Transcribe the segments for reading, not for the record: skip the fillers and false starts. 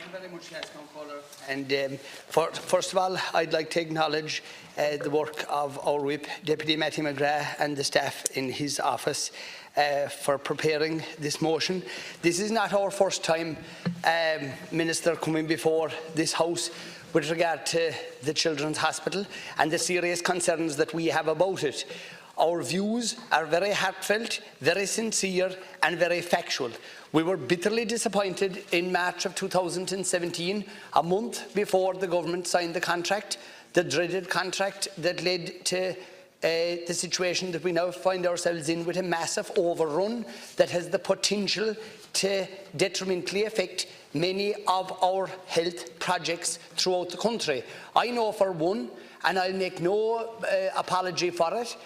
you very much, Councillor. And first of all, I'd like to acknowledge the work of our Whip, Deputy Matthew McGrath, and the staff in his office for preparing this motion. This is not our first time, Minister, coming before this House with regard to the Children's Hospital and the serious concerns that we have about it. Our views are very heartfelt, very sincere and very factual. We were bitterly disappointed in March of 2017, a month before the government signed the contract, the dreaded contract that led to the situation that we now find ourselves in, with a massive overrun that has the potential to detrimentally affect many of our health projects throughout the country. I know for one, and I'll make no apology for it,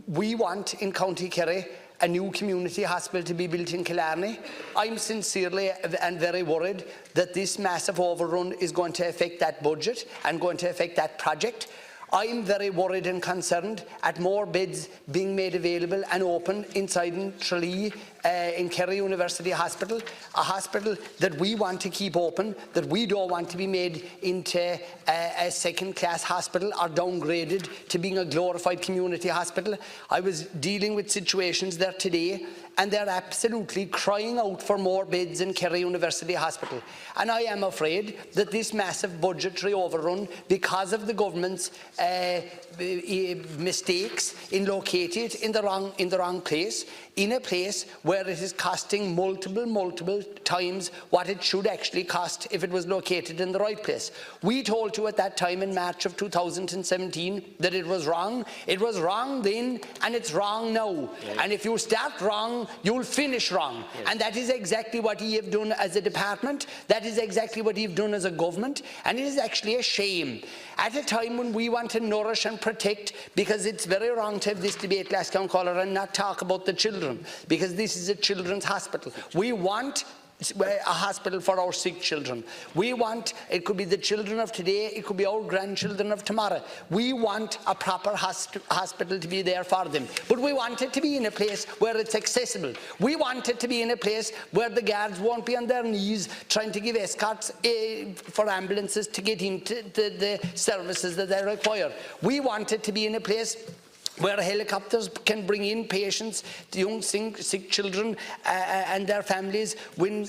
we want in County Kerry a new community hospital to be built in Killarney. I'm sincerely and very worried that this massive overrun is going to affect that budget and going to affect that project. I'm very worried and concerned at more beds being made available and open inside in Tralee, in Kerry University Hospital, a hospital that we want to keep open, that we don't want to be made into a second-class hospital or downgraded to being a glorified community hospital. I was dealing with situations there today, and they're absolutely crying out for more beds in Kerry University Hospital. And I am afraid that this massive budgetary overrun, because of the government's mistakes in locating it in the wrong place, in a place where it is costing multiple times what it should actually cost if it was located in the right place. We told you at that time in March of 2017 that it was wrong. It was wrong then, and it's wrong now. Yeah. And if you start wrong, you'll finish wrong. Yeah. And that is exactly what we have done as a department. That is exactly what we've done as a government. And it is actually a shame. At a time when we want to nourish and protect, because it's very wrong to have this debate, Councillor, and not talk about the children, because this is a children's hospital. We want a hospital for our sick children. We want, it could be the children of today, it could be our grandchildren of tomorrow. We want a proper hospital to be there for them. But we want it to be in a place where it's accessible. We want it to be in a place where the guards won't be on their knees trying to give escorts for ambulances to get into the services that they require. We want it to be in a place where helicopters can bring in patients, young sick children and their families when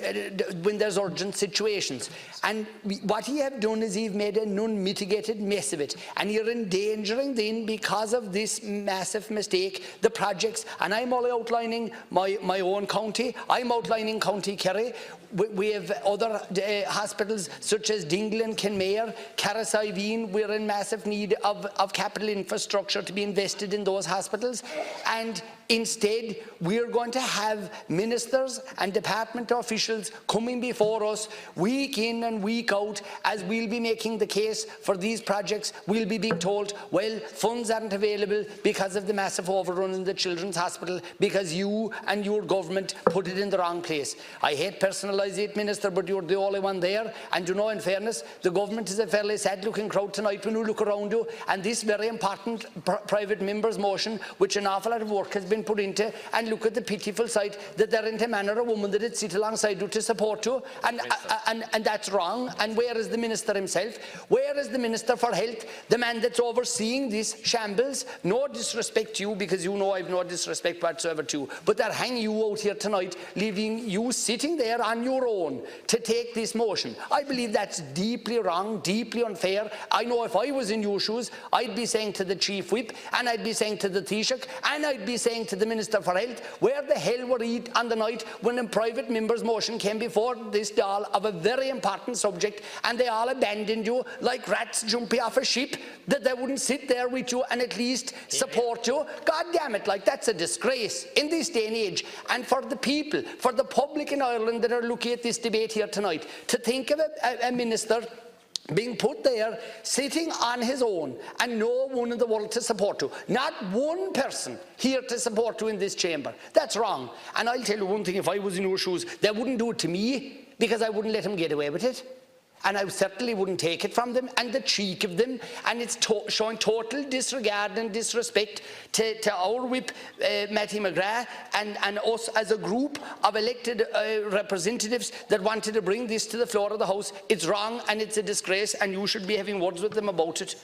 there's urgent situations. And what he have done is he've made an unmitigated mess of it. And you're endangering then, because of this massive mistake, the projects. And I'm only outlining my own county. I'm outlining County Kerry. We have other hospitals such as Dingle and Kenmare, Carrick-Iveen. We're in massive need of capital infrastructure to be invested in those hospitals. And instead, we're going to have ministers and department officials coming before us week in and week out, as we'll be making the case for these projects. We'll be being told, well, funds aren't available because of the massive overrun in the Children's Hospital, because you and your government put it in the wrong place. I hate personalising it, Minister, but you're the only one there. And you know, in fairness, the government is a fairly sad-looking crowd tonight when you look around you, and this very important private member's motion, which an awful lot of work has been put into, and look at the pitiful sight that there isn't a man or a woman that would sit alongside you to support you, and that's wrong. And where is the Minister himself? Where is the Minister for Health, the man that's overseeing this shambles? No disrespect to you, because you know I've no disrespect whatsoever to you, but they're hanging you out here tonight, leaving you sitting there on your own to take this motion. I believe that's deeply wrong, deeply unfair. I know if I was in your shoes, I'd be saying to the Chief Whip, and I'd be saying to the Taoiseach, and I'd be saying to the Minister for Health, where the hell were you on the night when a private member's motion came before this Dáil of a very important subject, and they all abandoned you like rats jumping off a ship, that they wouldn't sit there with you and at least support you? God damn it, like, that's a disgrace in this day and age. And for the people, for the public in Ireland that are looking at this debate here tonight, to think of a minister being put there, sitting on his own, and no one in the world to support you. Not one person here to support you in this chamber. That's wrong. And I'll tell you one thing, if I was in your shoes, they wouldn't do it to me, because I wouldn't let him get away with it. and I certainly wouldn't take it from them, and the cheek of them, and it's showing total disregard and disrespect to our whip, Matty McGrath, and us as a group of elected representatives that wanted to bring this to the floor of the House. It's wrong and it's a disgrace, and you should be having words with them about it.